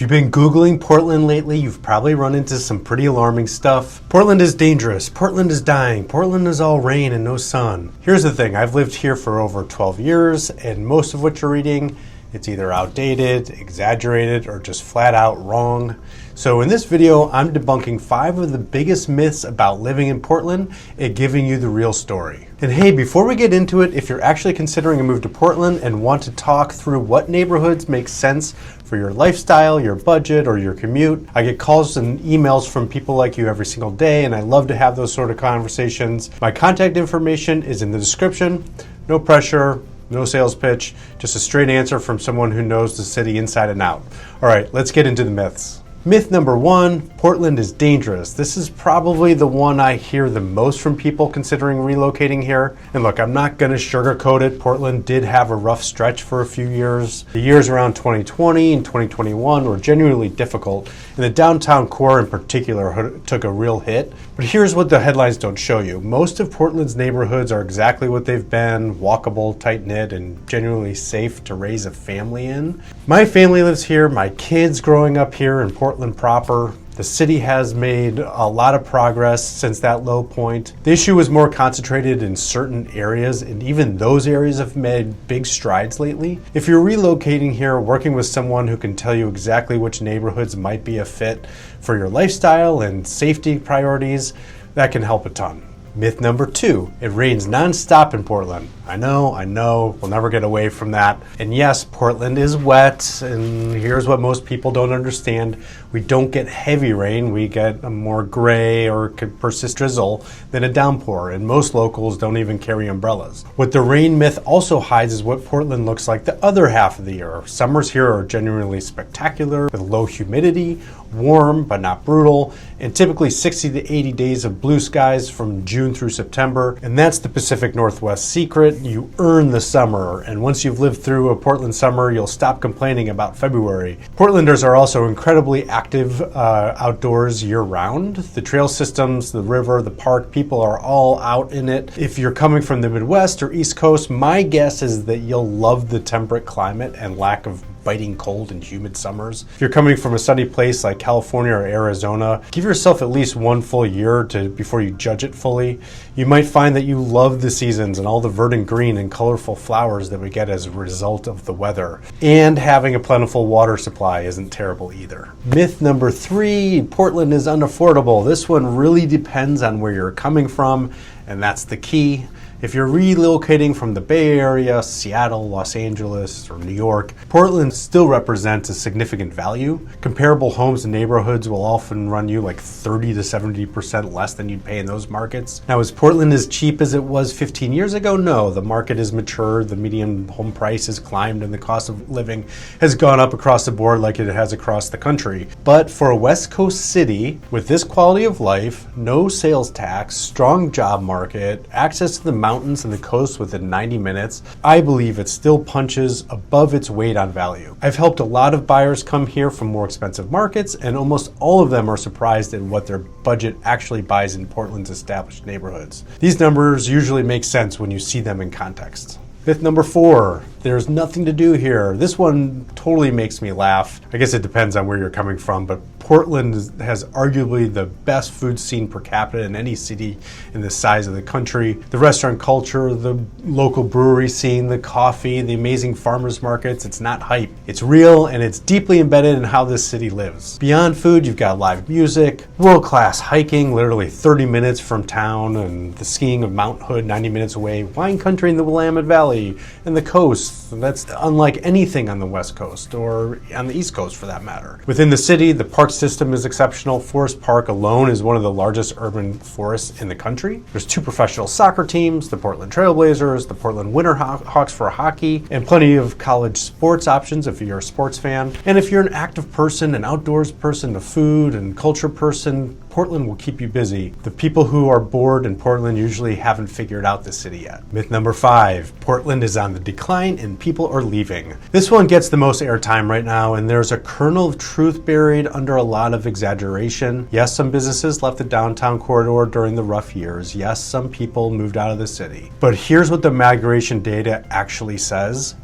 If you've been Googling Portland lately, you've probably run into some pretty alarming stuff. Portland is dangerous. Portland is dying. Portland is all rain and no sun. Here's the thing. I've lived here for over 12 years, and most of what you're reading, it's either outdated, exaggerated, or just flat out wrong. So in this video, I'm debunking 5 of the biggest myths about living in Portland and giving you the real story. And hey, before we get into it, if you're actually considering a move to Portland and want to talk through what neighborhoods make sense for your lifestyle, your budget, or your commute, I get calls and emails from people like you every single day, and I love to have those sort of conversations. My contact information is in the description. No pressure. No sales pitch, just a straight answer from someone who knows the city inside and out. All right, let's get into the myths. Myth number 1, Portland is dangerous. This is probably the one I hear the most from people considering relocating here. And look, I'm not gonna sugarcoat it. Portland did have a rough stretch for a few years. The years around 2020 and 2021 were genuinely difficult, and the downtown core in particular took a real hit. But here's what the headlines don't show you. Most of Portland's neighborhoods are exactly what they've been: walkable, tight-knit, and genuinely safe to raise a family in. My family lives here, my kids growing up here in Portland proper. The city has made a lot of progress since that low point. The issue was more concentrated in certain areas, and even those areas have made big strides lately. If you're relocating here, working with someone who can tell you exactly which neighborhoods might be a fit for your lifestyle and safety priorities, that can help a ton. Myth number 2, it rains nonstop in Portland. I know, we'll never get away from that. And yes, Portland is wet, and here's what most people don't understand. We don't get heavy rain, we get a more gray or persistent drizzle than a downpour, and most locals don't even carry umbrellas. What the rain myth also hides is what Portland looks like the other half of the year. Summers here are genuinely spectacular with low humidity, warm but not brutal, and typically 60 to 80 days of blue skies from June through September. And that's the Pacific Northwest secret. You earn the summer, and once you've lived through a Portland summer, you'll stop complaining about February. Portlanders are also incredibly active outdoors year-round. The trail systems, the river, the park, people are all out in it. If you're coming from the Midwest or East Coast, my guess is that you'll love the temperate climate and lack of biting cold and humid summers. If you're coming from a sunny place like California or Arizona, give yourself at least one full year before you judge it fully. You might find that you love the seasons and all the verdant green and colorful flowers that we get as a result of the weather. And having a plentiful water supply isn't terrible either. Myth number 3, Portland is unaffordable. This one really depends on where you're coming from, and that's the key. If you're relocating from the Bay Area, Seattle, Los Angeles, or New York, Portland still represents a significant value. Comparable homes and neighborhoods will often run you like 30 to 70% less than you'd pay in those markets. Now, is Portland as cheap as it was 15 years ago? No, the market has matured, the median home price has climbed, and the cost of living has gone up across the board like it has across the country. But for a West Coast city with this quality of life, no sales tax, strong job market, access to the mountains and the coast within 90 minutes, I believe it still punches above its weight on value. I've helped a lot of buyers come here from more expensive markets, and almost all of them are surprised at what their budget actually buys in Portland's established neighborhoods. These numbers usually make sense when you see them in context. Myth number 4, there's nothing to do here. This one totally makes me laugh. I guess it depends on where you're coming from, but Portland has arguably the best food scene per capita in any city in the size of the country. The restaurant culture, the local brewery scene, the coffee, the amazing farmers markets, it's not hype. It's real, and it's deeply embedded in how this city lives. Beyond food, you've got live music, world-class hiking, literally 30 minutes from town, and the skiing of Mount Hood 90 minutes away, wine country in the Willamette Valley, and the coast. That's unlike anything on the West Coast or on the East Coast for that matter. Within the city, the park system is exceptional. Forest Park alone is one of the largest urban forests in the country. There's 2 professional soccer teams, the Portland Trailblazers, the Portland Winterhawks for hockey, and plenty of college sports options if you're a sports fan. And if you're an active person, an outdoors person, a food and culture person, Portland will keep you busy. The people who are bored in Portland usually haven't figured out the city yet. Myth number 5, Portland is on the decline and people are leaving. This one gets the most airtime right now, and there's a kernel of truth buried under a lot of exaggeration. Yes, some businesses left the downtown corridor during the rough years. Yes, some people moved out of the city. But here's what the migration data actually says.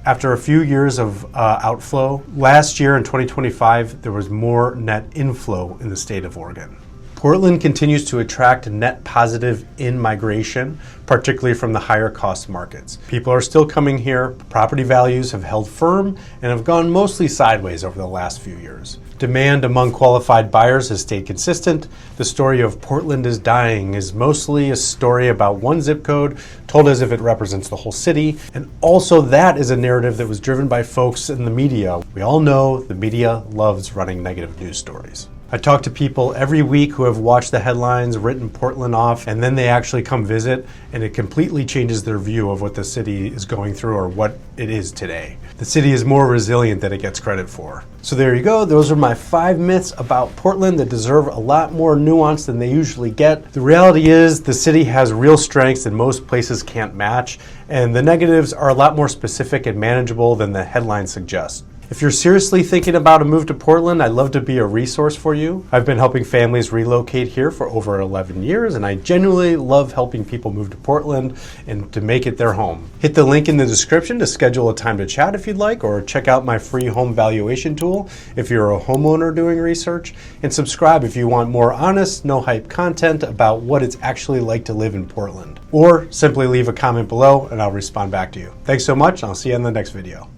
After a few years of outflow, last year in 2025, there was more net inflow in the state of Oregon. Portland continues to attract net positive in-migration, particularly from the higher cost markets. People are still coming here, property values have held firm, and have gone mostly sideways over the last few years. Demand among qualified buyers has stayed consistent. The story of Portland is dying is mostly a story about one zip code told as if it represents the whole city, and also that is a narrative that was driven by folks in the media. We all know the media loves running negative news stories. I talk to people every week who have watched the headlines, written Portland off, and then they actually come visit, and it completely changes their view of what the city is going through or what it is today. The city is more resilient than it gets credit for. So there you go. Those are my 5 myths about Portland that deserve a lot more nuance than they usually get. The reality is the city has real strengths that most places can't match, and the negatives are a lot more specific and manageable than the headlines suggest. If you're seriously thinking about a move to Portland, I'd love to be a resource for you. I've been helping families relocate here for over 11 years, and I genuinely love helping people move to Portland and to make it their home. Hit the link in the description to schedule a time to chat if you'd like, or check out my free home valuation tool if you're a homeowner doing research, and subscribe if you want more honest, no hype content about what it's actually like to live in Portland. Or simply leave a comment below and I'll respond back to you. Thanks so much, and I'll see you in the next video.